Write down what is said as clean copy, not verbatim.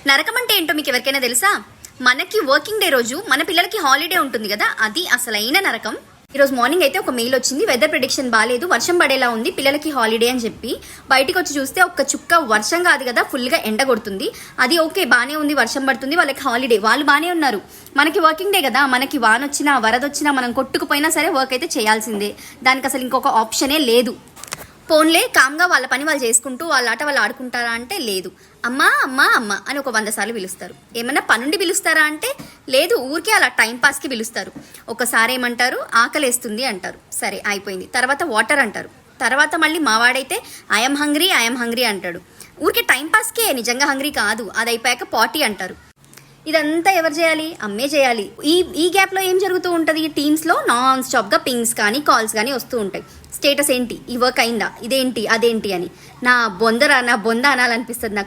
నరకం అంటే ఏంటో మీకు ఎవరికైనా తెలుసా? మనకి వర్కింగ్ డే రోజు మన పిల్లలకి హాలిడే ఉంటుంది కదా, అది అసలైన నరకం. ఈరోజు మార్నింగ్ అయితే ఒక మెయిల్ వచ్చింది, వెదర్ ప్రిడిక్షన్ బాగాలేదు, వర్షం పడేలా ఉంది, పిల్లలకి హాలిడే అని చెప్పి. బయటికి వచ్చి చూస్తే ఒక్క చుక్క వర్షం కాదు కదా, ఫుల్గా ఎండ కొడుతుంది. అది ఓకే, బాగానే ఉంది, వర్షం పడుతుంది, వాళ్ళకి హాలిడే, వాళ్ళు బాగానే ఉన్నారు. మనకి వర్కింగ్ డే కదా, మనకి వాన వచ్చినా వరద వచ్చినా మనం కొట్టుకుపోయినా సరే వర్క్ అయితే చేయాల్సిందే. దానికి అసలు ఇంకొక ఆప్షనే లేదు. ఫోన్లే కామ్గా వాళ్ళ పని వాళ్ళు చేసుకుంటూ వాళ్ళ ఆట వాళ్ళు ఆడుకుంటారా అంటే లేదు. అమ్మా అమ్మా అమ్మ అని ఒక 100 సార్లు పిలుస్తారు. ఏమన్నా పనుండి పిలుస్తారా అంటే లేదు, ఊరికే అలా టైంపాస్కి పిలుస్తారు. ఒకసారి ఏమంటారు, ఆకలేస్తుంది అంటారు, సరే అయిపోయింది. తర్వాత వాటర్ అంటారు, తర్వాత మళ్ళీ మావాడైతే ఐఎమ్ హంగ్రీ అంటాడు. ఊరికే టైంపాస్కే, నిజంగా హంగ్రీ కాదు. అది అయిపోయాక పార్టీ అంటారు. ఇదంతా ఎవరు చేయాలి? అమ్మే చేయాలి. ఈ గ్యాప్లో ఏం జరుగుతూ ఉంటుంది? టీమ్స్లో నాన్ స్టాప్గా పింగ్స్ కానీ కాల్స్ కానీ వస్తూ ఉంటాయి. స్టేటస్ ఏంటి, ఈ వర్క్ అయిందా, ఇదేంటి అదేంటి అని. నా బొంద అనాలనిపిస్తుంది నాకు.